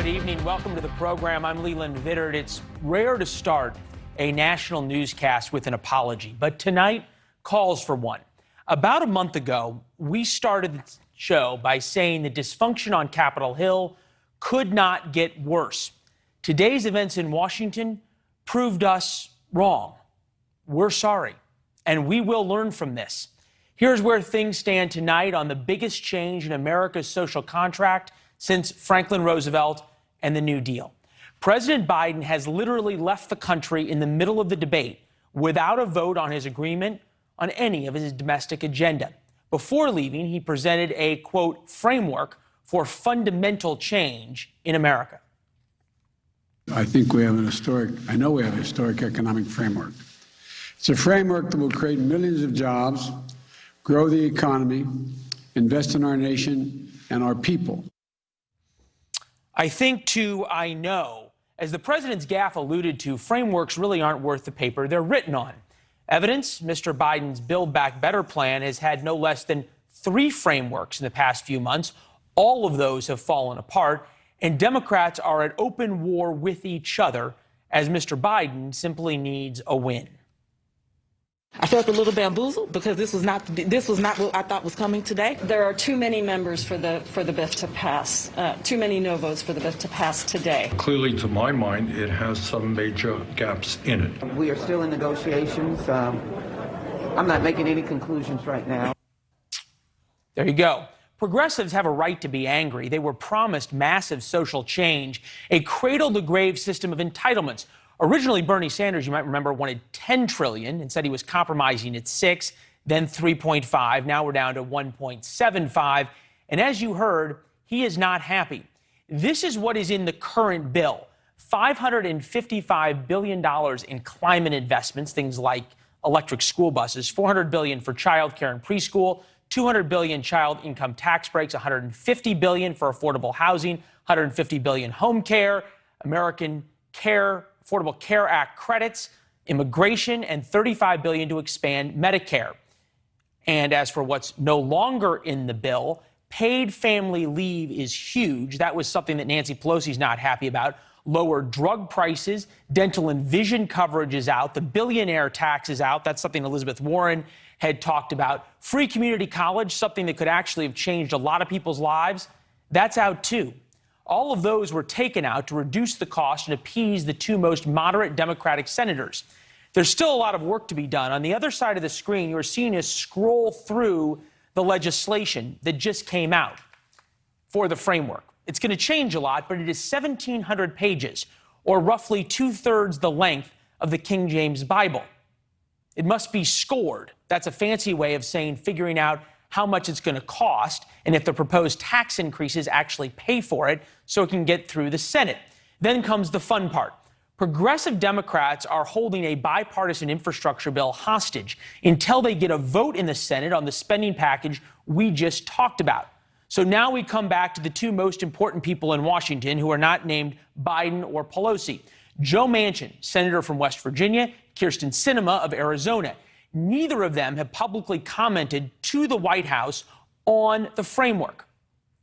Good evening. Welcome to the program. I'm Leland Vittert. It's rare to start a national newscast with an apology, but tonight calls for one. About a month ago, we started the show by saying the dysfunction on Capitol Hill could not get worse. Today's events in Washington proved us wrong. We're sorry, and we will learn from this. Here's where things stand tonight on the biggest change in America's social contract since Franklin Roosevelt and the New Deal. President Biden has literally left the country in the middle of the debate without a vote on his agreement on any of his domestic agenda. Before leaving, he presented a, quote, framework for fundamental change in America. I think we have I know we have a historic economic framework. It's a framework that will create millions of jobs, grow the economy, invest in our nation and our people. I think to I know. As the president's gaffe alluded to, frameworks really aren't worth the paper they're written on. Evidence, Mr. Biden's Build Back Better plan has had no less than 3 frameworks in the past few months. All of those have fallen apart, and Democrats are at open war with each other as Mr. Biden simply needs a win. I felt a little bamboozled because this was not what I thought was coming today. There are too many members for the bill to pass, too many no votes for the bill to pass today. Clearly, to my mind, it has some major gaps in it. We are still in negotiations. I'm not making any conclusions right now. There you go. Progressives have a right to be angry. They were promised massive social change, a cradle-to-grave system of entitlements. Originally, Bernie Sanders, you might remember, wanted $10 trillion and said he was compromising at 6, then 3.5. Now we're down to 1.75. And as you heard, he is not happy. This is what is in the current bill. $555 billion in climate investments, things like electric school buses, $400 billion for child care and preschool, $200 billion child income tax breaks, $150 billion for affordable housing, $150 billion home care, Affordable Care Act credits, immigration, and $35 billion to expand Medicare. And as for what's no longer in the bill, paid family leave is huge. That was something that Nancy Pelosi's not happy about. Lower drug prices, dental and vision coverage is out. The billionaire tax is out. That's something Elizabeth Warren had talked about. Free community college, something that could actually have changed a lot of people's lives, that's out too. All of those were taken out to reduce the cost and appease the 2 most moderate Democratic senators. There's still a lot of work to be done. On the other side of the screen, you're seeing us scroll through the legislation that just came out for the framework. It's going to change a lot, but it is 1,700 pages, or roughly 2/3 the length of the King James Bible. It must be scored. That's a fancy way of saying figuring out how much it's going to cost, and if the proposed tax increases actually pay for it so it can get through the Senate. Then comes the fun part. Progressive Democrats are holding a bipartisan infrastructure bill hostage until they get a vote in the Senate on the spending package we just talked about. So now we come back to the 2 most important people in Washington who are not named Biden or Pelosi. Joe Manchin, senator from West Virginia, Kyrsten Sinema of Arizona. Neither of them have publicly commented to the White House on the framework.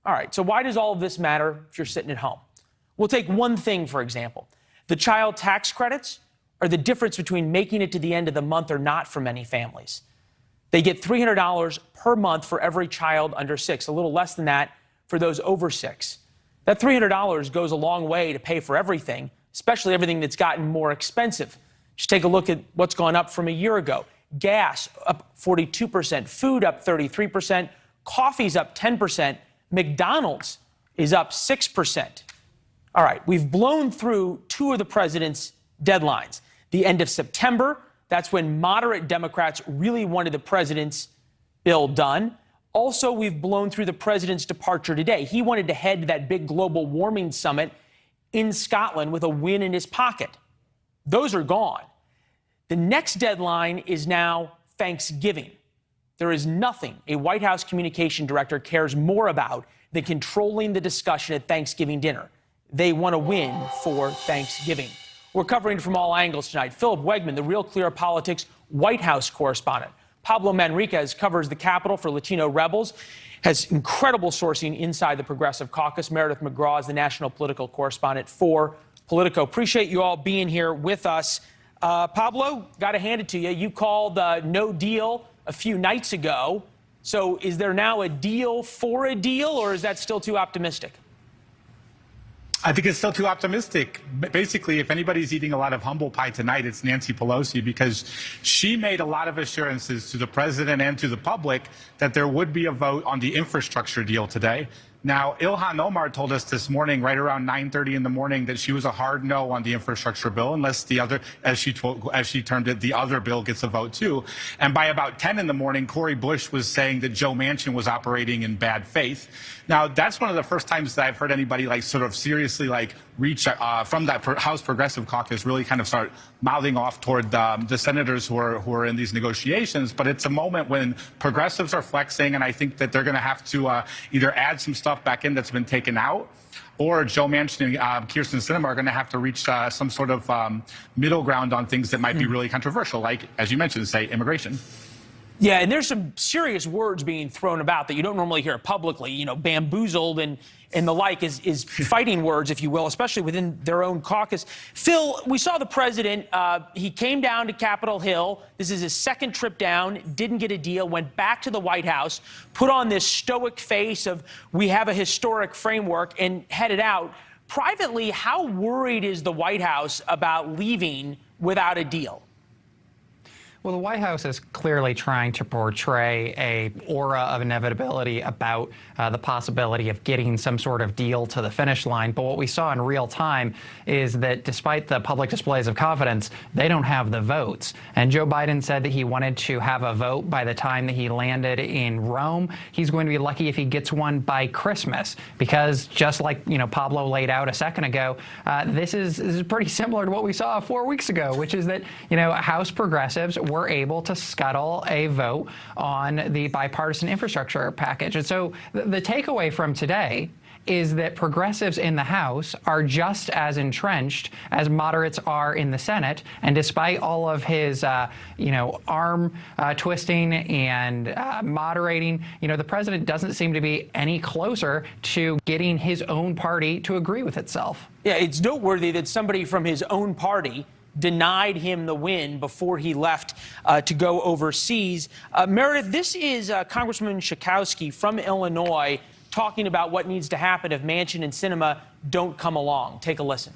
All right, so why does all of this matter if you're sitting at home? We'll take one thing, for example. The child tax credits are the difference between making it to the end of the month or not for many families. They get $300 per month for every child under 6, a little less than that for those over 6. That $300 goes a long way to pay for everything, especially everything that's gotten more expensive. Just take a look at what's gone up from a year ago. Gas up 42%, food up 33%, coffee's up 10%, McDonald's is up 6%. All right, we've blown through 2 of the president's deadlines. The end of September, that's when moderate Democrats really wanted the president's bill done. Also, we've blown through the president's departure today. He wanted to head to that big global warming summit in Scotland with a win in his pocket. Those are gone. The next deadline is now Thanksgiving. There is nothing a White House communication director cares more about than controlling the discussion at Thanksgiving dinner. They want to win for Thanksgiving. We're covering it from all angles tonight. Philip Wegman, the Real Clear Politics White House correspondent. Pablo Manriquez covers the Capitol for Latino Rebels, has incredible sourcing inside the Progressive Caucus. Meredith McGraw is the national political correspondent for Politico. Appreciate you all being here with us. Pablo, got to hand it to you. You called no deal a few nights ago. So is there now a deal for a deal, or is that still too optimistic? I think it's still too optimistic. Basically, if anybody's eating a lot of humble pie tonight, it's Nancy Pelosi, because she made a lot of assurances to the president and to the public that there would be a vote on the infrastructure deal today. Now, Ilhan Omar told us this morning, right around 9:30 in the morning, that she was a hard no on the infrastructure bill, unless the other, as she termed it, the other bill gets a vote too. And by about 10 in the morning, Cori Bush was saying that Joe Manchin was operating in bad faith. Now, that's one of the first times that I've heard anybody sort of seriously reach from that House Progressive Caucus, really kind of start mouthing off toward the senators who are in these negotiations. But it's a moment when progressives are flexing, and I think that they're going to have to either add some stuff back in that's been taken out, or Joe Manchin and Kyrsten Sinema are going to have to reach some sort of middle ground on things that might be really controversial, like, as you mentioned, say, immigration. Yeah, and there's some serious words being thrown about that you don't normally hear publicly. You know, bamboozled and the like is fighting words, if you will, especially within their own caucus. Phil, we saw the president. He came down to Capitol Hill. This is his second trip down, didn't get a deal, went back to the White House, put on this stoic face of we have a historic framework, and headed out. Privately, how worried is the White House about leaving without a deal? Well, the White House is clearly trying to portray a aura of inevitability about the possibility of getting some sort of deal to the finish line. But what we saw in real time is that despite the public displays of confidence, they don't have the votes. And Joe Biden said that he wanted to have a vote by the time that he landed in Rome. He's going to be lucky if he gets one by Christmas, because just like, Pablo laid out a second ago, this is pretty similar to what we saw 4 weeks ago, which is that, House progressives were able to scuttle a vote on the bipartisan infrastructure package. And so the takeaway from today is that progressives in the House are just as entrenched as moderates are in the Senate. And despite all of his, arm twisting and moderating, the president doesn't seem to be any closer to getting his own party to agree with itself. Yeah, it's noteworthy that somebody from his own party denied him the win before he left to go overseas. Meredith, this is Congressman Schakowsky from Illinois talking about what needs to happen if Manchin and Sinema don't come along. Take a listen.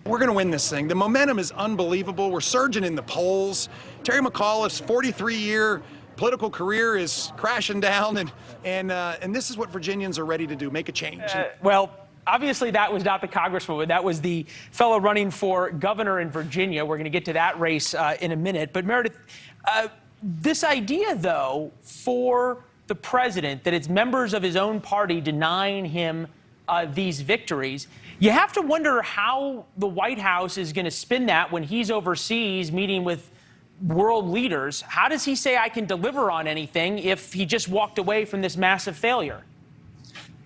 We're going to win this thing. The momentum is unbelievable. We're surging in the polls. Terry McAuliffe's 43-year political career is crashing down, and this is what Virginians are ready to do, make a change. Well, obviously, that was not the congresswoman. That was the fellow running for governor in Virginia. We're going to get to that race in a minute. But Meredith, this idea, though, for the president, that it's members of his own party denying him these victories, you have to wonder how the White House is going to spin that when he's overseas meeting with world leaders. How does he say I can deliver on anything if he just walked away from this massive failure?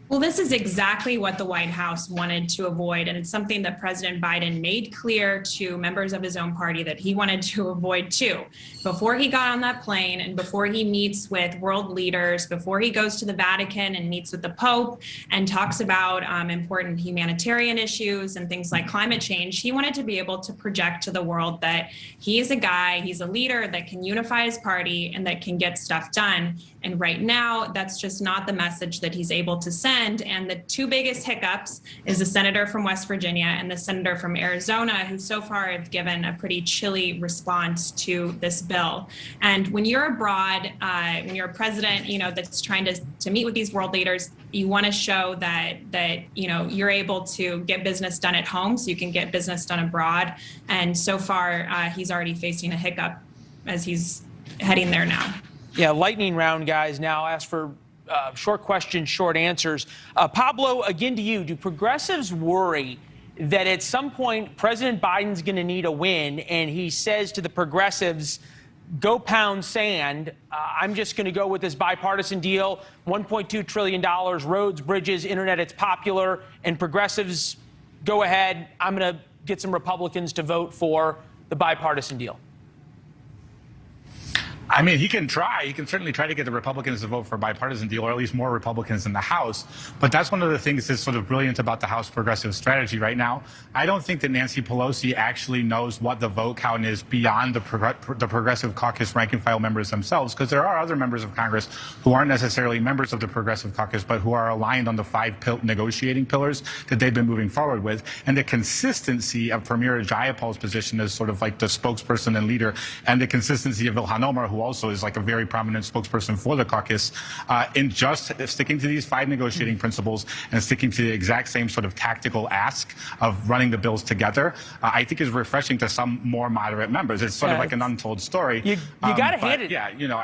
Well, this is exactly what the White House wanted to avoid, and it's something that President Biden made clear to members of his own party that he wanted to avoid too. Before he got on that plane and before he meets with world leaders, before he goes to the Vatican and meets with the Pope and talks about important humanitarian issues and things like climate change, he wanted to be able to project to the world that he is a guy, he's a leader that can unify his party and that can get stuff done. And right now, that's just not the message that he's able to send. And the two biggest hiccups is the senator from West Virginia and the senator from Arizona, who so far have given a pretty chilly response to this bill. And when you're abroad, when you're a president, that's trying to meet with these world leaders, you want to show that you're able to get business done at home so you can get business done abroad. And so far, he's already facing a hiccup as he's heading there now. Yeah, lightning round, guys. Now ask for short questions, short answers. Pablo, again to you. Do progressives worry that at some point President Biden's going to need a win and he says to the progressives, go pound sand, I'm just going to go with this bipartisan deal, $1.2 trillion, roads, bridges, internet, it's popular, and progressives, go ahead, I'm going to get some Republicans to vote for the bipartisan deal? I mean, he can try. He can certainly try to get the Republicans to vote for a bipartisan deal, or at least more Republicans in the House. But that's one of the things that's sort of brilliant about the House progressive strategy right now. I don't think that Nancy Pelosi actually knows what the vote count is beyond the Progressive Caucus rank-and-file members themselves, because there are other members of Congress who aren't necessarily members of the Progressive Caucus, but who are aligned on the 5 negotiating pillars that they've been moving forward with. And the consistency of Premier Jayapal's position as sort of like the spokesperson and leader, and the consistency of Ilhan Omar, who also is like a very prominent spokesperson for the caucus, in just sticking to these 5 negotiating principles and sticking to the exact same sort of tactical ask of running the bills together, I think is refreshing to some more moderate members. It's sort of like an untold story. You got to hand it. Yeah, you know,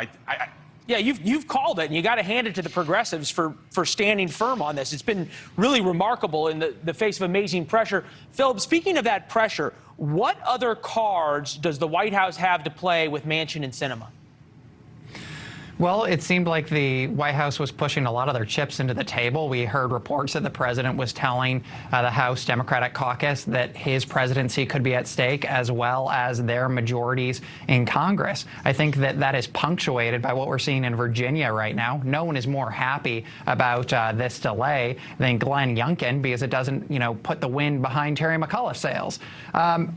Yeah, you've called it, and you got to hand it to the progressives for standing firm on this. It's been really remarkable in the face of amazing pressure. Philip, speaking of that pressure, what other cards does the White House have to play with Manchin and Sinema? Well, it seemed like the White House was pushing a lot of their chips into the table. We heard reports that the president was telling the House Democratic caucus that his presidency could be at stake, as well as their majorities in Congress. I think that that is punctuated by what we're seeing in Virginia right now. No one is more happy about this delay than Glenn Youngkin, because it doesn't, put the wind behind Terry McAuliffe's sails. I'm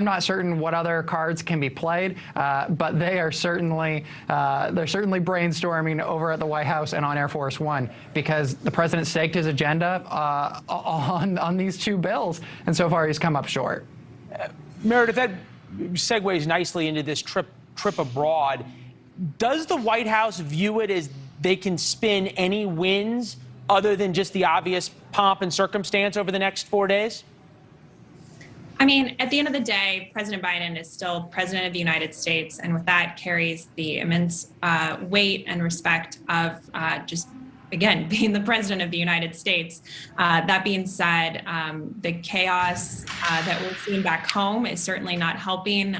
not certain what other cards can be played, but they are certainly brainstorming over at the White House and on Air Force One, because the president staked his agenda on these 2 bills, and so far he's come up short. Meredith, that segues nicely into this trip abroad. Does the White House view it as they can spin any wins other than just the obvious pomp and circumstance over the next 4 days? I mean, at the end of the day, President Biden is still president of the United States, and with that carries the immense weight and respect of just, again, being the president of the United States. That being said, the chaos that we're seeing back home is certainly not helping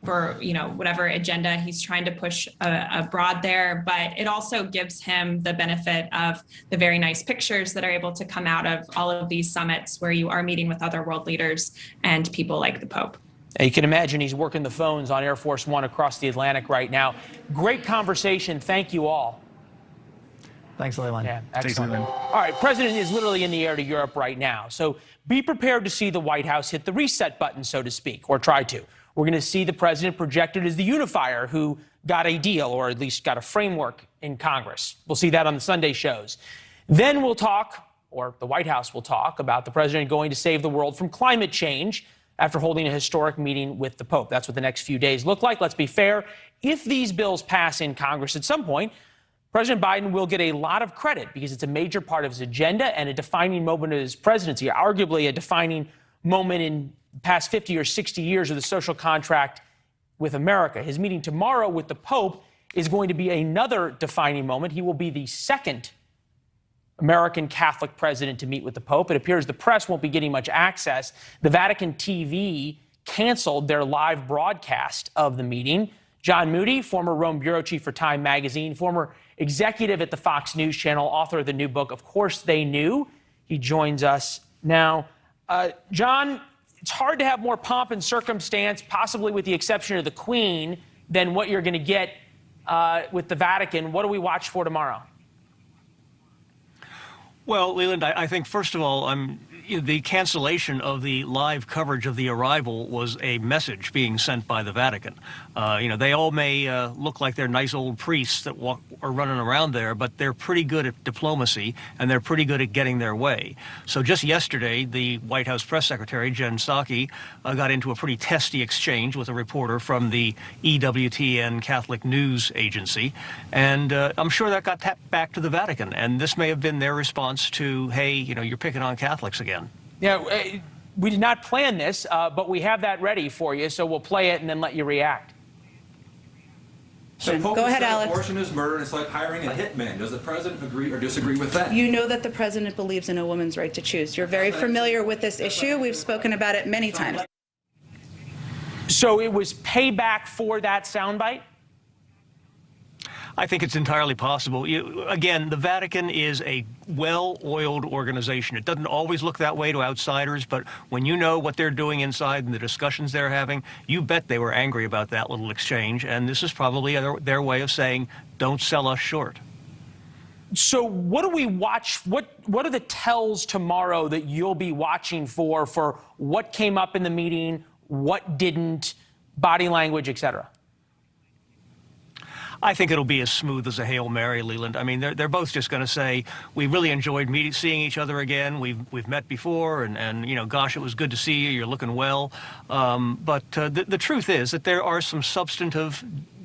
for whatever agenda he's trying to push abroad there, but it also gives him the benefit of the very nice pictures that are able to come out of all of these summits where you are meeting with other world leaders and people like the Pope. You can imagine he's working the phones on Air Force One across the Atlantic right now. Great conversation. Thank you all. Thanks, Leland. Yeah, excellent. All right, President is literally in the air to Europe right now, so be prepared to see the White House hit the reset button, so to speak, or try to. We're going to see the president projected as the unifier who got a deal, or at least got a framework in Congress. We'll see that on the Sunday shows. Then we'll talk, or the White House will talk, about the president going to save the world from climate change after holding a historic meeting with the Pope. That's what the next few days look like. Let's be fair. If these bills pass in Congress at some point, President Biden will get a lot of credit because it's a major part of his agenda and a defining moment of his presidency, arguably a defining moment in the past 50 or 60 years of the social contract with America. His meeting tomorrow with the Pope is going to be another defining moment. He will be the second American Catholic president to meet with the Pope. It appears the press won't be getting much access. The Vatican TV canceled their live broadcast of the meeting. John Moody, former Rome bureau chief for Time magazine, former executive at the Fox News channel, author of the new book, Of Course They Knew. He joins us now. John, it's hard to have more pomp and circumstance, possibly with the exception of the Queen, than what you're going to get with the Vatican. What do we watch for tomorrow? Well, Leland, I think, first of all, the cancellation of the live coverage of the arrival was a message being sent by the Vatican. They all may look like they're nice old priests that are running around there, but they're pretty good at diplomacy, and they're pretty good at getting their way. So just yesterday, the White House press secretary, Jen Psaki, got into a pretty testy exchange with a reporter from the EWTN Catholic News Agency, and I'm sure that got tapped back to the Vatican, and this may have been their response to, hey, you're picking on Catholics again. Yeah, we did not plan this, but we have that ready for you, so we'll play it and then let you react. So Go ahead, Alex. Abortion is murder, and it's like hiring a hitman. Does the president agree or disagree with that? You know that the president believes in a woman's right to choose. You're very familiar with this issue. We've spoken about it many times. So it was payback for that soundbite? I think it's entirely possible. Again, the Vatican is a well-oiled organization. It doesn't always look that way to outsiders, but when you know what they're doing inside and the discussions they're having, you bet they were angry about that little exchange, and this is probably their way of saying, don't sell us short. So what do we watch? What are the tells tomorrow that you'll be watching for what came up in the meeting, what didn't, body language, et cetera? I think it'll be as smooth as a Hail Mary, Leland. I mean, they're both just going to say, we really enjoyed seeing each other again. We've met before, and you know, gosh, it was good to see you. You're looking well. But the truth is that there are some substantive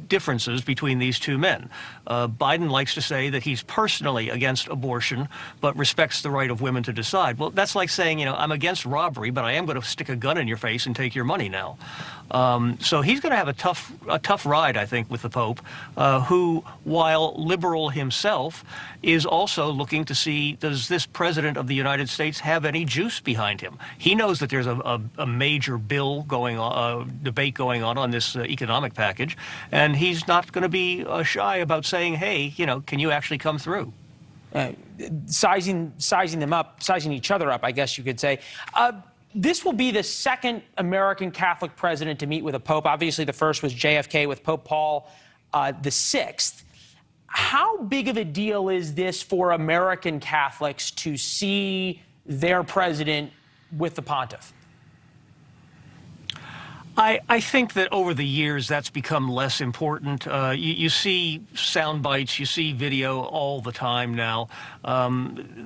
differences between these two men. Biden likes to say that he's personally against abortion, but respects the right of women to decide. Well, that's like saying, you know, I'm against robbery, but I am going to stick a gun in your face and take your money now. So he's going to have a tough ride, I think, with the Pope, who, while liberal himself, is also looking to see, does this president of the United States have any juice behind him? He knows that there's a major bill going on, debate going on this economic package, and he's not going to be shy about saying, hey, you know, can you actually come through? Sizing them up, sizing each other up, I guess you could say. This will be the second American Catholic president to meet with a pope. Obviously, the first was JFK with Pope Paul VI. How big of a deal is this for American Catholics to see their president with the pontiff? I think that over the years that's become less important. You see sound bites, you see video all the time now.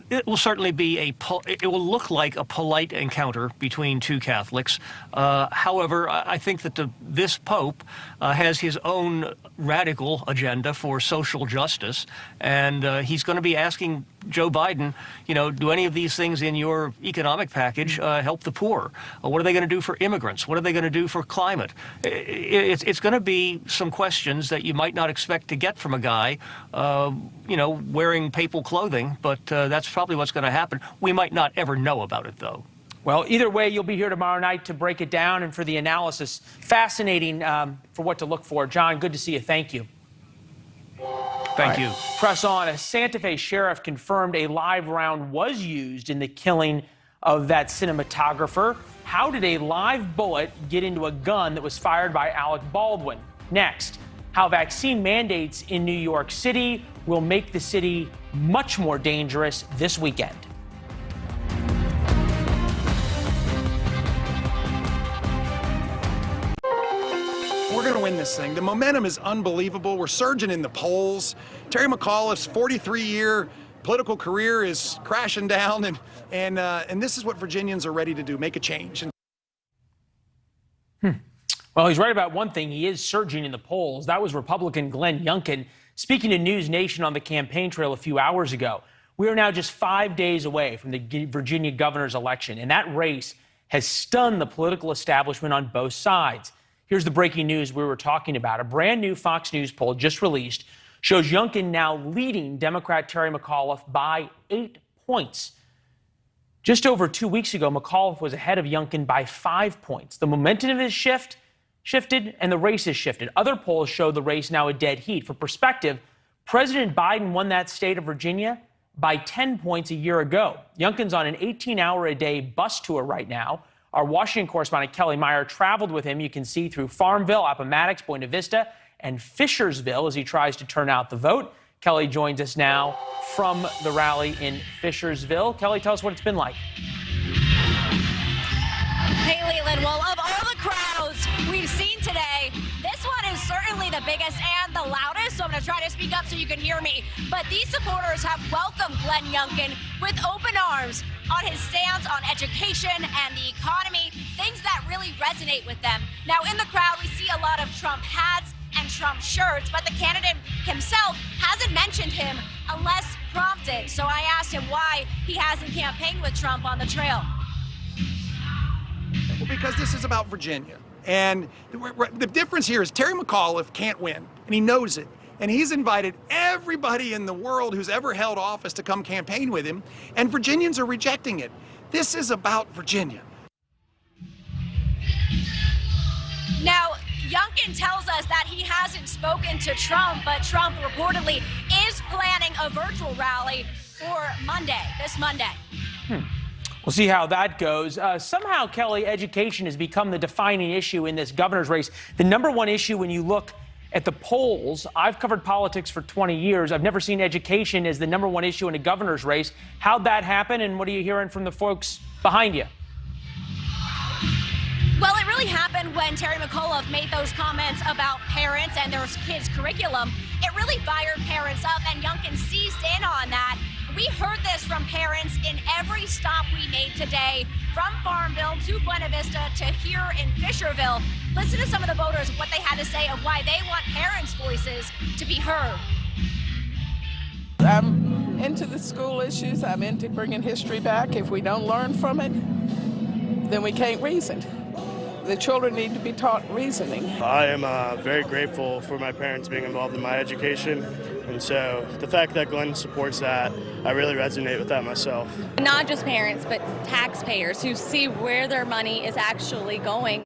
It will certainly be it will look like a polite encounter between two Catholics. However, I think that this Pope has his own radical agenda for social justice, and he's going to be asking Joe Biden, you know, do any of these things in your economic package help the poor? What are they going to do for immigrants? What are they going to do for climate? It's going to be some questions that you might not expect to get from a guy, you know, wearing papal clothing, but that's probably what's going to happen. We might not ever know about it, though. Well, either way, you'll be here tomorrow night to break it down and for the analysis. Fascinating for what to look for. John, good to see you. Thank you. Thank you. Press on. A Santa Fe sheriff confirmed a live round was used in the killing of that cinematographer. How did a live bullet get into a gun that was fired by Alec Baldwin? Next, how vaccine mandates in New York City will make the city much more dangerous this weekend. We're going to win this thing. The momentum is unbelievable. We're surging in the polls. Terry McAuliffe's 43-year political career is crashing down, and this is what Virginians are ready to do, make a change. Well, he's right about one thing. He is surging in the polls. That was Republican Glenn Youngkin speaking to NewsNation on the campaign trail a few hours ago. We are now just 5 days away from the Virginia governor's election, and that race has stunned the political establishment on both sides. Here's the breaking news we were talking about. A brand new Fox News poll just released shows Youngkin now leading Democrat Terry McAuliffe by 8 points. Just over 2 weeks ago, McAuliffe was ahead of Youngkin by 5 points. The momentum has shifted, and the race has shifted. Other polls show the race now a dead heat. For perspective, President Biden won that state of Virginia by 10 points a year ago. Youngkin's on an 18-hour-a-day bus tour right now. Our Washington correspondent Kelly Meyer traveled with him, you can see, through Farmville, Appomattox, Buena Vista, and Fishersville as he tries to turn out the vote. Kelly joins us now from the rally in Fishersville. Kelly, tell us what it's been like. Hey, Leland. Well, of all the crowds we've seen today, this one is certainly the biggest and the loudest, so I'm going to try to speak up so you can hear me. But these supporters have welcomed Glenn Youngkin with open arms on his stance on education and the economy, things that really resonate with them. Now, in the crowd, we see a lot of Trump hats and Trump shirts, but the candidate himself hasn't mentioned him unless prompted. So I asked him why he hasn't campaigned with Trump on the trail. Well, because this is about Virginia. And the difference here is Terry McAuliffe can't win, and he knows it. And he's invited everybody in the world who's ever held office to come campaign with him, and Virginians are rejecting it. This is about Virginia. Now, Youngkin tells us that he hasn't spoken to Trump, but Trump reportedly is planning a virtual rally for this Monday. We'll see how that goes. Somehow, Kelly, education has become the defining issue in this governor's race. The number one issue when you look at the polls, I've covered politics for 20 years. I've never seen education as the number one issue in a governor's race. How'd that happen, and what are you hearing from the folks behind you? Well, it really happened when Terry McAuliffe made those comments about parents and their kids' curriculum. It really fired parents up, and Youngkin seized in on that. We heard this from parents in every stop we made today, from Farmville to Buena Vista to here in Fisherville. Listen to some of the voters, what they had to say of why they want parents' voices to be heard. I'm into the school issues. I'm into bringing history back. If we don't learn from it, then we can't reason. The children need to be taught reasoning. I am very grateful for my parents being involved in my education. And so the fact that Glenn supports that, I really resonate with that myself. Not just parents, but taxpayers who see where their money is actually going.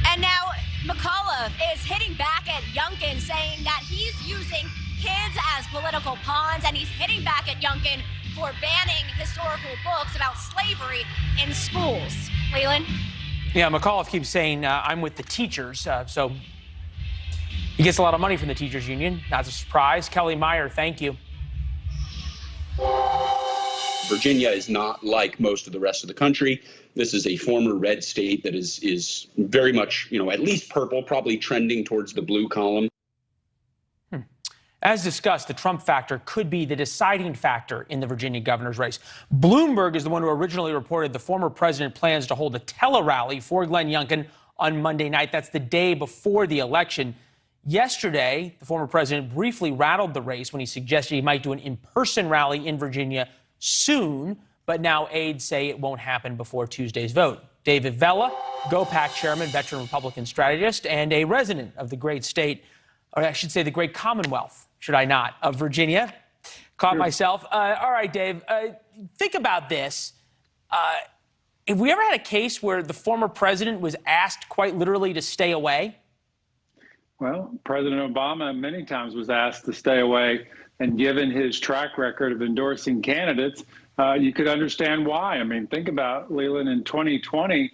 And now McAuliffe is hitting back at Youngkin, saying that he's using kids as political pawns, and he's hitting back at Youngkin for banning historical books about slavery in schools. Leland? Yeah, McAuliffe keeps saying, I'm with the teachers, so he gets a lot of money from the teachers union. Not a surprise. Kelly Meyer, thank you. Virginia is not like most of the rest of the country. This is a former red state that is very much, at least purple, probably trending towards the blue column. As discussed, the Trump factor could be the deciding factor in the Virginia governor's race. Bloomberg is the one who originally reported the former president plans to hold a tele-rally for Glenn Youngkin on Monday night. That's the day before the election. Yesterday, the former president briefly rattled the race when he suggested he might do an in-person rally in Virginia soon, but now aides say it won't happen before Tuesday's vote. David Vela, GOPAC chairman, veteran Republican strategist, and a resident of the great state, or I should say the great Commonwealth, should I not, of Virginia. Caught myself. All right, Dave, think about this. Have we ever had a case where the former president was asked quite literally to stay away? Well, President Obama many times was asked to stay away, and given his track record of endorsing candidates, you could understand why. I mean, think about, Leland, in 2020,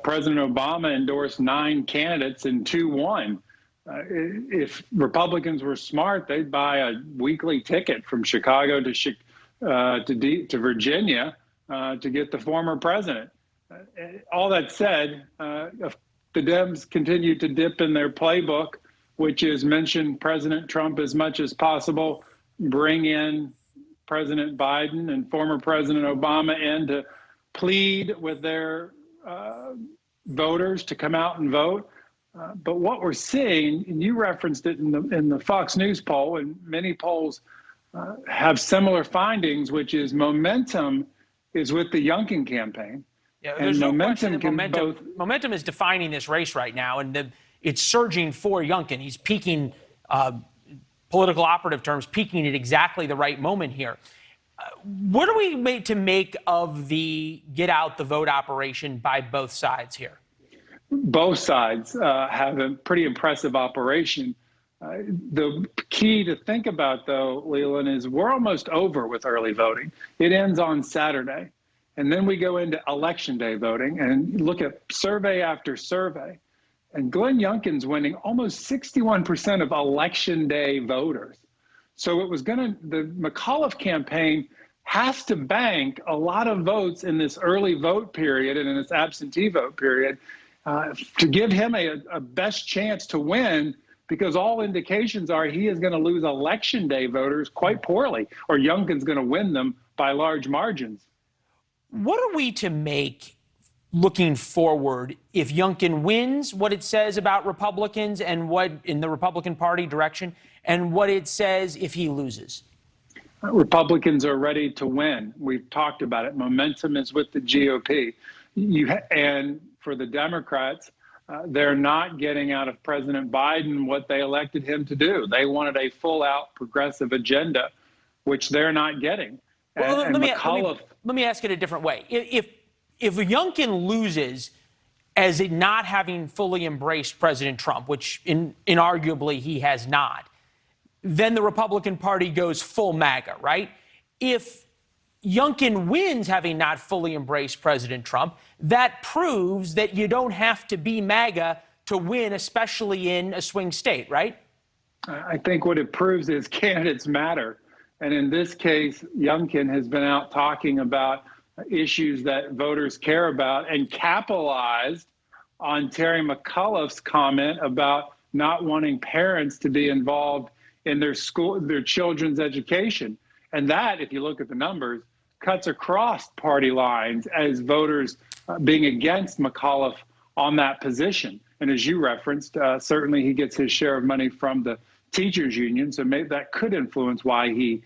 President Obama endorsed 9 candidates and 2 won. If Republicans were smart, they'd buy a weekly ticket from Chicago to Virginia to get the former president. All that said, the Dems continue to dip in their playbook, which is mention President Trump as much as possible, bring in President Biden and former President Obama in to plead with their voters to come out and vote. But what we're seeing, and you referenced it in the Fox News poll, and many polls have similar findings, which is momentum is with the Youngkin campaign. Yeah, there's no question that momentum is defining this race right now, and it's surging for Youngkin. He's peaking, political operative terms, peaking at exactly the right moment here. What are we made to make of the get out the vote operation by both sides here? Both sides have a pretty impressive operation. The key to think about, though, Leland, is we're almost over with early voting. It ends on Saturday. And then we go into Election Day voting and look at survey after survey. And Glenn Youngkin's winning almost 61% of Election Day voters. So it was the McAuliffe campaign has to bank a lot of votes in this early vote period and in this absentee vote period to give him a best chance to win, because all indications are he is going to lose Election Day voters quite poorly, or Youngkin's going to win them by large margins. What are we to make looking forward if Youngkin wins, what it says about Republicans and what in the Republican Party direction, and what it says if he loses? Republicans are ready to win. We've talked about it. Momentum is with the GOP. And for the Democrats, they're not getting out of President Biden what they elected him to do. They wanted a full-out progressive agenda, which they're not getting. Well, let me ask it a different way. If Youngkin loses, as it not having fully embraced President Trump, which inarguably he has not, then the Republican Party goes full MAGA, right? If Youngkin wins having not fully embraced President Trump, that proves that you don't have to be MAGA to win, especially in a swing state, right? I think what it proves is candidates matter. And in this case, Youngkin has been out talking about issues that voters care about and capitalized on Terry McAuliffe's comment about not wanting parents to be involved in their children's education. And that, if you look at the numbers, cuts across party lines as voters being against McAuliffe on that position. And as you referenced, certainly he gets his share of money from the teachers union, so maybe that could influence why he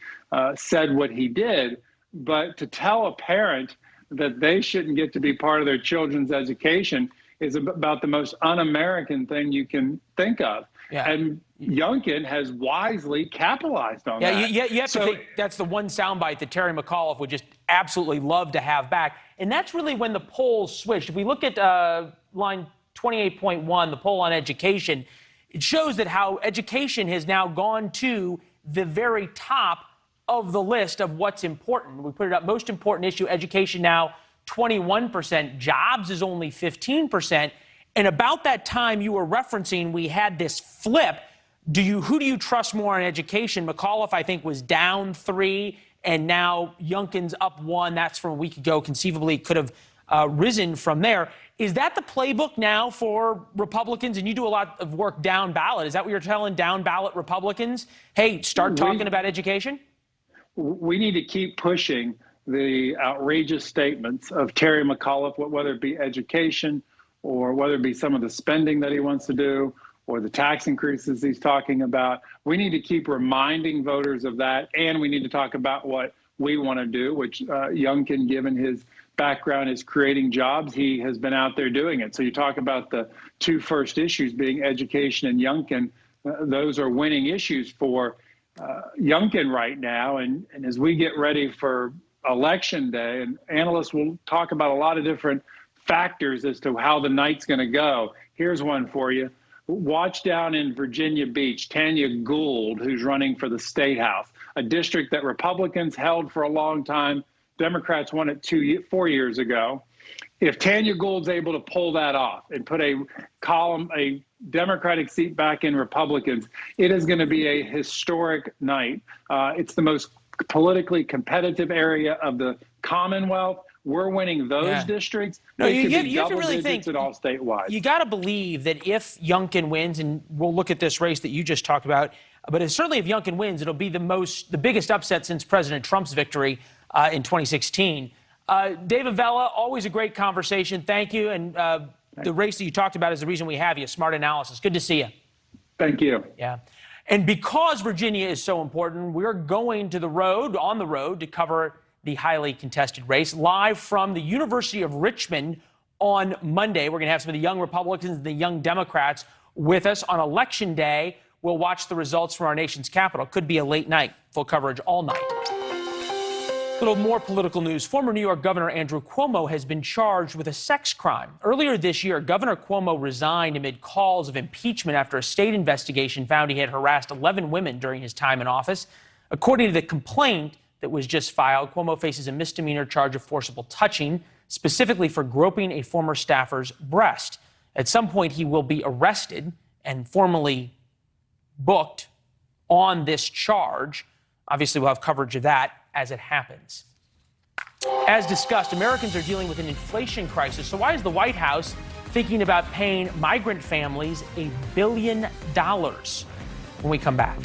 said what he did. But to tell a parent that they shouldn't get to be part of their children's education is about the most un-American thing you can think of. Yeah. And Youngkin has wisely capitalized on that. Yeah, you have to think that's the one soundbite that Terry McAuliffe would just absolutely love to have back. And that's really when the polls switched. If we look at line 28.1, the poll on education, it shows that how education has now gone to the very top of the list of what's important. We put it up, most important issue, education now 21%, jobs is only 15%. And about that time you were referencing, we had this flip. Who do you trust more on education? McAuliffe, I think, was down 3, and now Youngkin's up 1. That's from a week ago. Conceivably could have risen from there. Is that the playbook now for Republicans? And you do a lot of work down ballot. Is that what you're telling down ballot Republicans? Hey, start talking about education? We need to keep pushing the outrageous statements of Terry McAuliffe, whether it be education or whether it be some of the spending that he wants to do or the tax increases he's talking about. We need to keep reminding voters of that, and we need to talk about what we want to do, which Youngkin, given his background, is creating jobs. He has been out there doing it. So you talk about the two first issues being education and Youngkin. Those are winning issues for Youngkin right now. And as we get ready for Election Day, and analysts will talk about a lot of different factors as to how the night's going to go. Here's one for you. Watch down in Virginia Beach, Tanya Gould, who's running for the State House, a district that Republicans held for a long time. Democrats won it 4 years ago. If Tanya Gould's able to pull that off and put a Democratic seat back in Republicans, it is going to be a historic night. It's the most politically competitive area of the Commonwealth. We're winning those districts. No, you have to really think at all statewide. You got to believe that if Youngkin wins, and we'll look at this race that you just talked about, but certainly if Youngkin wins, it'll be the biggest upset since President Trump's victory in 2016. David Vella, always a great conversation. Thank you. And the race that you talked about is the reason we have you. Smart analysis. Good to see you. Thank you. Yeah. And because Virginia is so important, we're going to on the road to cover the highly contested race live from the University of Richmond on Monday. We're going to have some of the young Republicans and the young Democrats with us on Election Day. We'll watch the results from our nation's capital. Could be a late night. Full coverage all night. A little more political news. Former New York Governor Andrew Cuomo has been charged with a sex crime. Earlier this year, Governor Cuomo resigned amid calls of impeachment after a state investigation found he had harassed 11 women during his time in office. According to the complaint that was just filed, Cuomo faces a misdemeanor charge of forcible touching, specifically for groping a former staffer's breast. At some point, he will be arrested and formally booked on this charge. Obviously, we'll have coverage of that as it happens. As discussed, Americans are dealing with an inflation crisis. So why is the White House thinking about paying migrant families $1 billion when we come back?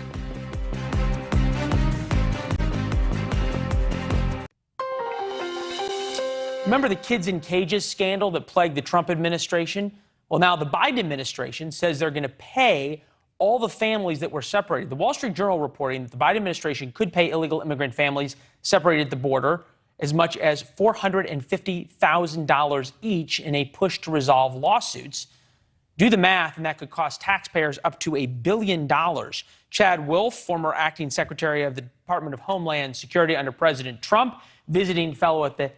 Remember the kids in cages scandal that plagued the Trump administration? Well, now the Biden administration says they're going to pay all the families that were separated. The Wall Street Journal reporting that the Biden administration could pay illegal immigrant families separated at the border as much as $450,000 each in a push to resolve lawsuits. Do the math, and that could cost taxpayers up to $1 billion. Chad Wolf, former acting secretary of the Department of Homeland Security under President Trump, visiting fellow at the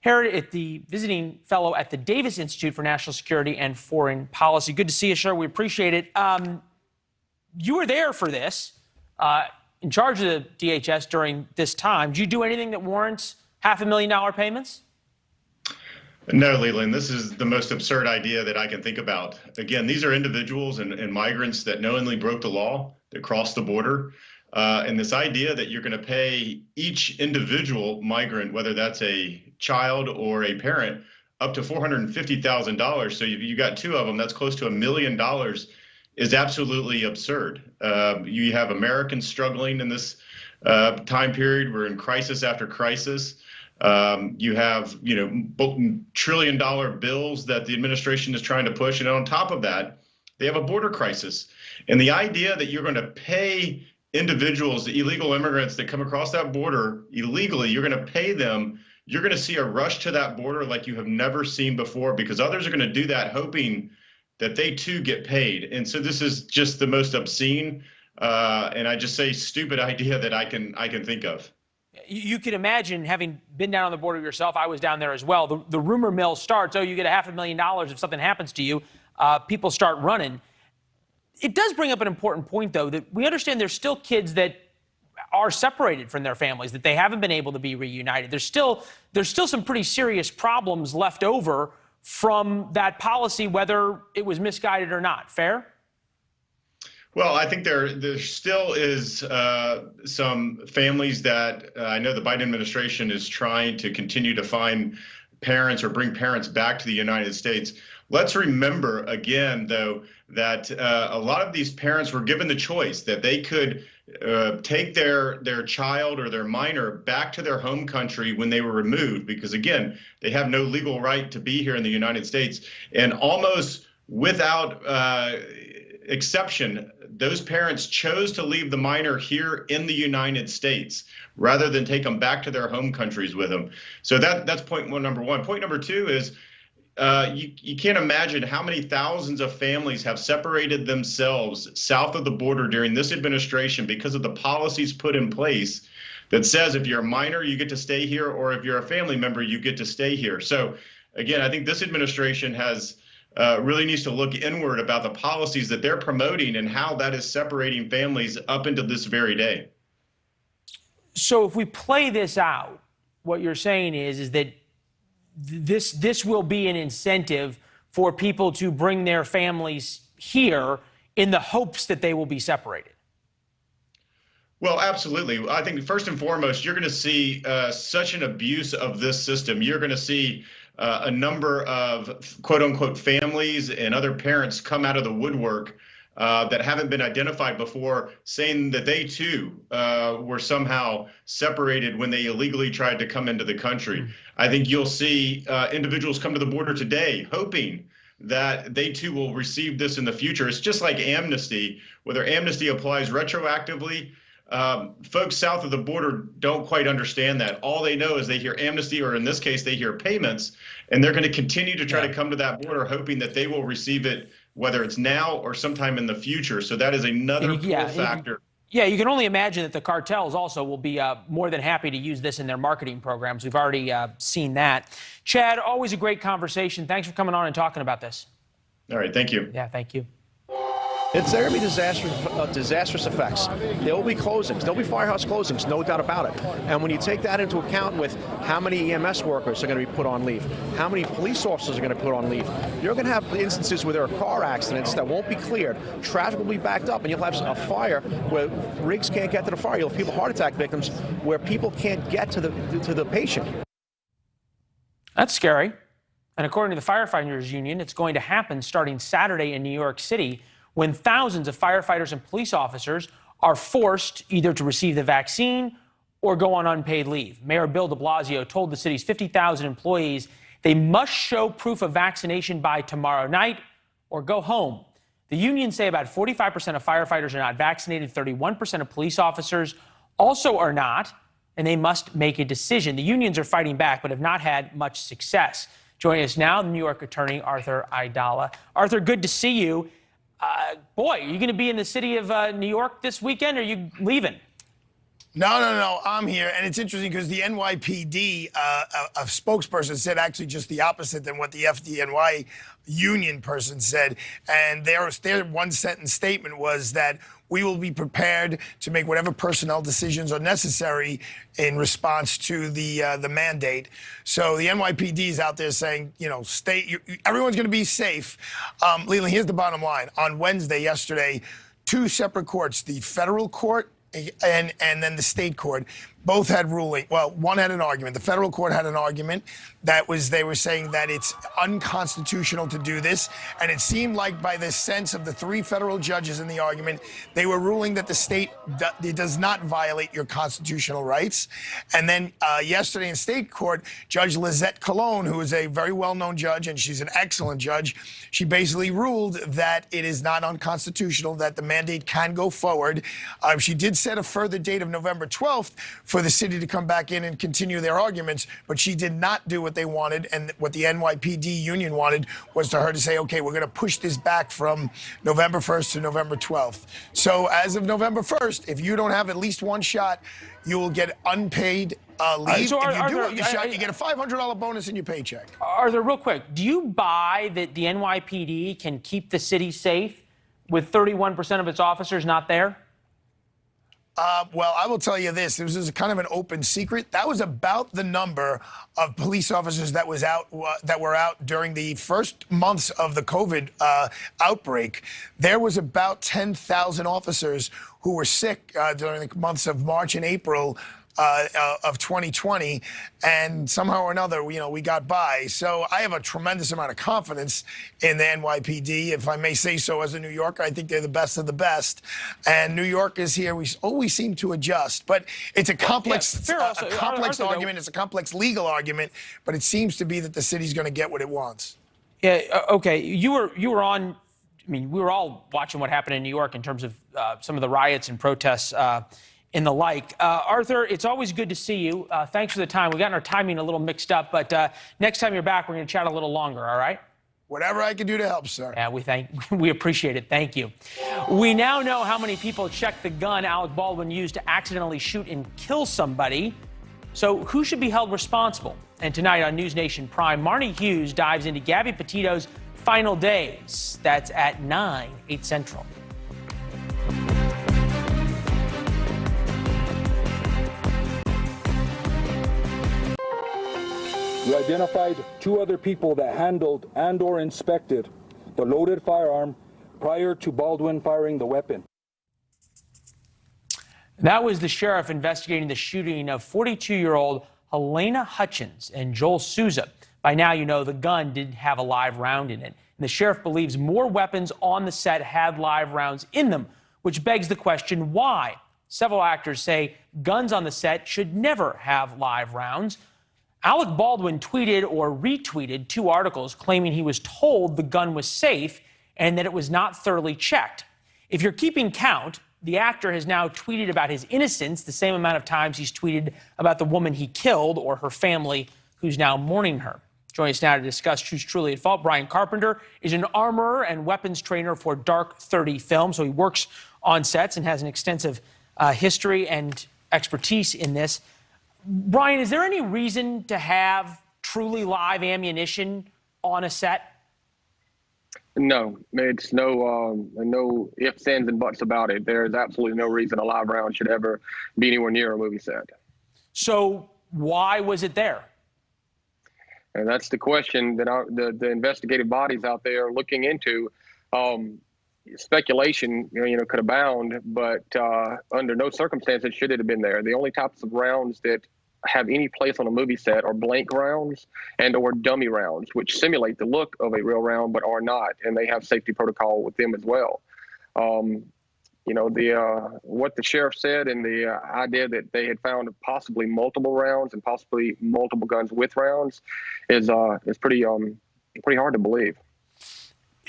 the visiting fellow at the Davis Institute for National Security and Foreign Policy. Good to see you, sir. We appreciate it. You were there for this, in charge of the DHS during this time. Did you do anything that warrants $500,000 payments? No, Leland, this is the most absurd idea that I can think about. Again, these are individuals and migrants that knowingly broke the law, that crossed the border. And this idea that you're going to pay each individual migrant, whether that's a child or a parent, up to $450,000. So you got two of them, that's close to $1 million, is absolutely absurd. You have Americans struggling in this time period. We're in crisis after crisis. You have, trillion-dollar bills that the administration is trying to push. And on top of that, they have a border crisis. And the idea that you're going to pay individuals, the illegal immigrants that come across that border illegally, you're going to pay them, you're going to see a rush to that border like you have never seen before, because others are going to do that hoping that they too get paid. And so this is just the most obscene, and I just say stupid idea that I can think of. You can imagine, having been down on the border yourself, I was down there as well. The rumor mill starts, you get $500,000 if something happens to you. People start running. It does bring up an important point, though, that we understand there's still kids that are separated from their families, that they haven't been able to be reunited. There's still some pretty serious problems left over from that policy, whether it was misguided or not. Fair? Well, I think there still is some families that I know the Biden administration is trying to continue to find parents or bring parents back to the United States. Let's remember, again, though, that a lot of these parents were given the choice that they could take their child or their minor back to their home country when they were removed, because, again, they have no legal right to be here in the United States. And almost without exception, those parents chose to leave the minor here in the United States rather than take them back to their home countries with them. So that's point number one. Point number two is you can't imagine how many thousands of families have separated themselves south of the border during this administration because of the policies put in place that says if you're a minor, you get to stay here, or if you're a family member, you get to stay here. So again, I think this administration has really needs to look inward about the policies that they're promoting and how that is separating families up into this very day. So if we play this out, what you're saying is that this will be an incentive for people to bring their families here in the hopes that they will be separated. Well, absolutely. I think first and foremost, you're going to see such an abuse of this system. You're going to see a number of quote unquote families and other parents come out of the woodwork that haven't been identified before, saying that they too were somehow separated when they illegally tried to come into the country. I think you'll see individuals come to the border today hoping that they too will receive this in the future. It's just like amnesty, whether amnesty applies retroactively. Folks south of the border don't quite understand that. All they know is they hear amnesty, or in this case, they hear payments, and they're going to continue to try to come to that border hoping that they will receive it, whether it's now or sometime in the future. So that is another pull factor. Yeah, you can only imagine that the cartels also will be more than happy to use this in their marketing programs. We've already seen that. Chad, always a great conversation. Thanks for coming on and talking about this. All right, thank you. Yeah, thank you. It's there to be disastrous effects. There will be closings. There'll be firehouse closings, no doubt about it. And when you take that into account with how many EMS workers are going to be put on leave, how many police officers are going to put on leave, you're going to have instances where there are car accidents that won't be cleared, traffic will be backed up, and you'll have a fire where rigs can't get to the fire. You'll have people, heart attack victims, where people can't get to the patient. That's scary. And according to the firefighters union, it's going to happen starting Saturday in New York City, when thousands of firefighters and police officers are forced either to receive the vaccine or go on unpaid leave. Mayor Bill de Blasio told the city's 50,000 employees they must show proof of vaccination by tomorrow night or go home. The unions say about 45% of firefighters are not vaccinated, 31% of police officers also are not, and they must make a decision. The unions are fighting back but have not had much success. Joining us now, New York attorney Arthur Aidala. Arthur, good to see you. Boy, are you going to be in the city of New York this weekend, or are you leaving? No. I'm here. And it's interesting because the NYPD, a spokesperson said actually just the opposite than what the FDNY union person said. And their one-sentence statement was that we will be prepared to make whatever personnel decisions are necessary in response to the mandate. So the NYPD is out there saying, everyone's going to be safe. Leland, here's the bottom line. On Wednesday, yesterday, two separate courts, the federal court and then the state court, both had ruling. Well, one had an argument. The federal court had an argument they were saying that it's unconstitutional to do this. And it seemed like by the sense of the three federal judges in the argument, they were ruling that the state does not violate your constitutional rights. And then yesterday in state court, Judge Lizette Colon, who is a very well-known judge, and she's an excellent judge, she basically ruled that it is not unconstitutional, that the mandate can go forward. She did set a further date of November 12th for the city to come back in and continue their arguments, but she did not do what they wanted, and what the NYPD union wanted was for her to say, okay, we're going to push this back from November 1st to November 12th. So as of November 1st, if you don't have at least one shot, you will get unpaid leave. So if you do have the shot, you get a $500 bonus in your paycheck. Arthur, real quick, do you buy that the NYPD can keep the city safe with 31% of its officers not there? Well, I will tell you this. This is kind of an open secret. That was about the number of police officers that were out during the first months of the COVID outbreak. There was about 10,000 officers who were sick during the months of March and April of 2020, and somehow or another, we got by. So I have a tremendous amount of confidence in the NYPD, if I may say so as a New Yorker. I think they're the best of the best. And New York is here. We always seem to adjust. But it's a complex, argument. It's a complex legal argument. But it seems to be that the city's going to get what it wants. Yeah. Okay. You were on. I mean, we were all watching what happened in New York in terms of some of the riots and protests. And the like. Arthur, it's always good to see you. Thanks for the time. We got our timing a little mixed up, but next time you're back, we're going to chat a little longer, all right? Whatever I can do to help, sir. Yeah, we appreciate it. Thank you. We now know how many people checked the gun Alec Baldwin used to accidentally shoot and kill somebody. So who should be held responsible? And tonight on NewsNation Prime, Marnie Hughes dives into Gabby Petito's final days. That's at 9, 8 Central. We identified two other people that handled and/or inspected the loaded firearm prior to Baldwin firing the weapon. That was the sheriff investigating the shooting of 42-year-old Helena Hutchins and Joel Souza. By now, you know the gun didn't have a live round in it. And the sheriff believes more weapons on the set had live rounds in them, which begs the question, why? Several actors say guns on the set should never have live rounds. Alec Baldwin tweeted or retweeted two articles claiming he was told the gun was safe and that it was not thoroughly checked. If you're keeping count, the actor has now tweeted about his innocence the same amount of times he's tweeted about the woman he killed or her family who's now mourning her. Joining us now to discuss Who's Truly at Fault, Brian Carpenter is an armorer and weapons trainer for Dark 30 Films, so he works on sets and has an extensive history and expertise in this. Brian, is there any reason to have truly live ammunition on a set? No, it's no ifs, ands, and buts about it. There's absolutely no reason a live round should ever be anywhere near a movie set. So why was it there? And that's the question that the investigative bodies out there are looking into. Speculation, could abound, but under no circumstances should it have been there. The only types of rounds that have any place on a movie set are blank rounds and or dummy rounds, which simulate the look of a real round but are not, and they have safety protocol with them as well. What the sheriff said and the idea that they had found possibly multiple rounds and possibly multiple guns with rounds is pretty hard to believe.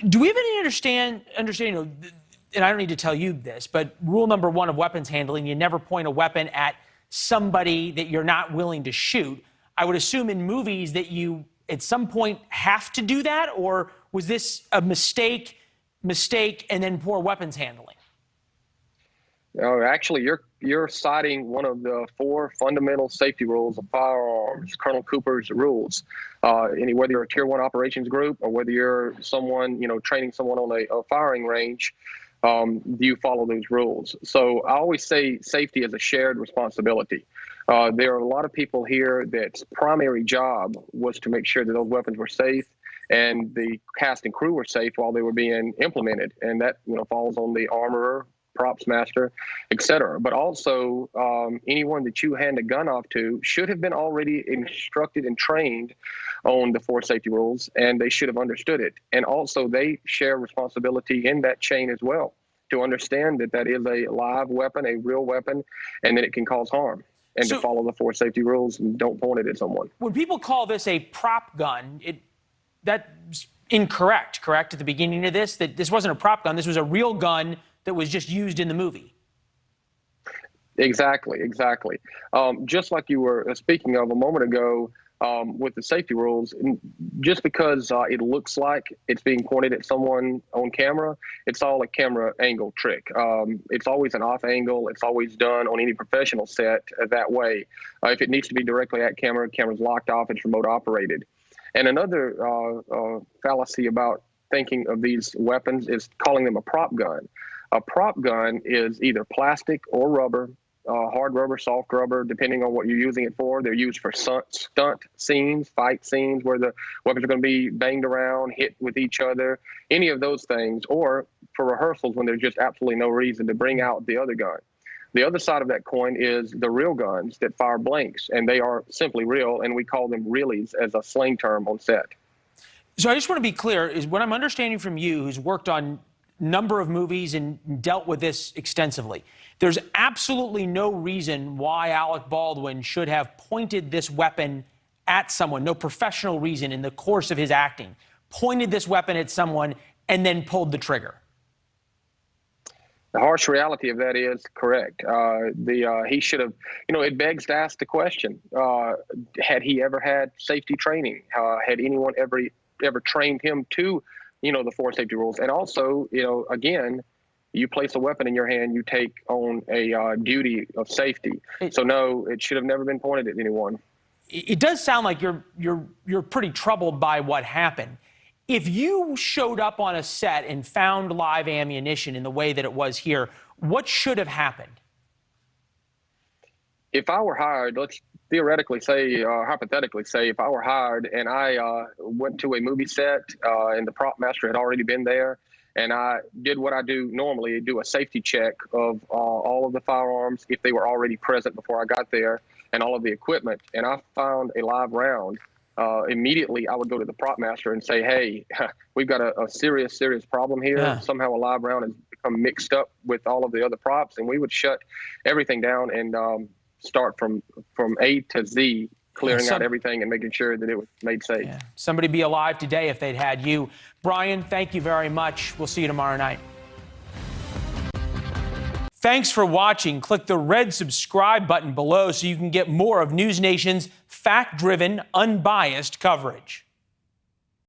Do we have any understanding, and I don't need to tell you this, but rule number 1 of weapons handling, you never point a weapon at somebody that you're not willing to shoot. I would assume in movies that you at some point have to do that, or was this a mistake, and then poor weapons handling? Actually, you're citing one of the 4 fundamental safety rules of firearms, Colonel Cooper's rules. Whether you're a Tier 1 operations group or whether you're someone, training someone on a firing range, you follow those rules. So I always say safety is a shared responsibility. There are a lot of people here that's primary job was to make sure that those weapons were safe and the cast and crew were safe while they were being implemented. And that, falls on the armorer, props master, et cetera. But also anyone that you hand a gun off to should have been already instructed and trained on the 4 safety rules, and they should have understood it. And also they share responsibility in that chain as well to understand that that is a live weapon, a real weapon, and that it can cause harm. And to follow the 4 safety rules and don't point it at someone. When people call this a prop gun, that's incorrect, correct? At the beginning of this, that this wasn't a prop gun. This was a real gun that was just used in the movie. Exactly. Just like you were speaking of a moment ago with the safety rules, just because it looks like it's being pointed at someone on camera, it's all a camera angle trick. It's always an off angle. It's always done on any professional set that way. If it needs to be directly at camera, camera's locked off, it's remote operated. And another fallacy about thinking of these weapons is calling them a prop gun. A prop gun is either plastic or rubber, hard rubber, soft rubber, depending on what you're using it for. They're used for stunt scenes, fight scenes where the weapons are going to be banged around, hit with each other, any of those things, or for rehearsals when there's just absolutely no reason to bring out the other gun. The other side of that coin is the real guns that fire blanks, and they are simply real, and we call them realies as a slang term on set. So I just want to be clear, is what I'm understanding from you, who's worked on a number of movies and dealt with this extensively, there's absolutely no reason why Alec Baldwin should have pointed this weapon at someone, no professional reason in the course of his acting, pointed this weapon at someone and then pulled the trigger. The harsh reality of that is correct. He should have, it begs to ask the question, had he ever had safety training? Had anyone ever trained him to, the 4 safety rules? And also, again, you place a weapon in your hand, you take on a duty of safety. So no, it should have never been pointed at anyone. It does sound like you're pretty troubled by what happened. If you showed up on a set and found live ammunition in the way that it was here, what should have happened? If I were hired, let's theoretically say, hypothetically say, if I were hired and I went to a movie set and the prop master had already been there, and I did what I do normally, do a safety check of all of the firearms if they were already present before I got there, and all of the equipment, and I found a live round, immediately I would go to the prop master and say, hey, we've got a serious problem here. Yeah. Somehow a live round has become mixed up with all of the other props, and we would shut everything down and start from A to Z, clearing out everything and making sure that it was made safe. Yeah. Somebody be alive today if they'd had you. Brian, thank you very much. We'll see you tomorrow night. Thanks for watching. Click the red subscribe button below so you can get more of NewsNation's fact-driven, unbiased coverage.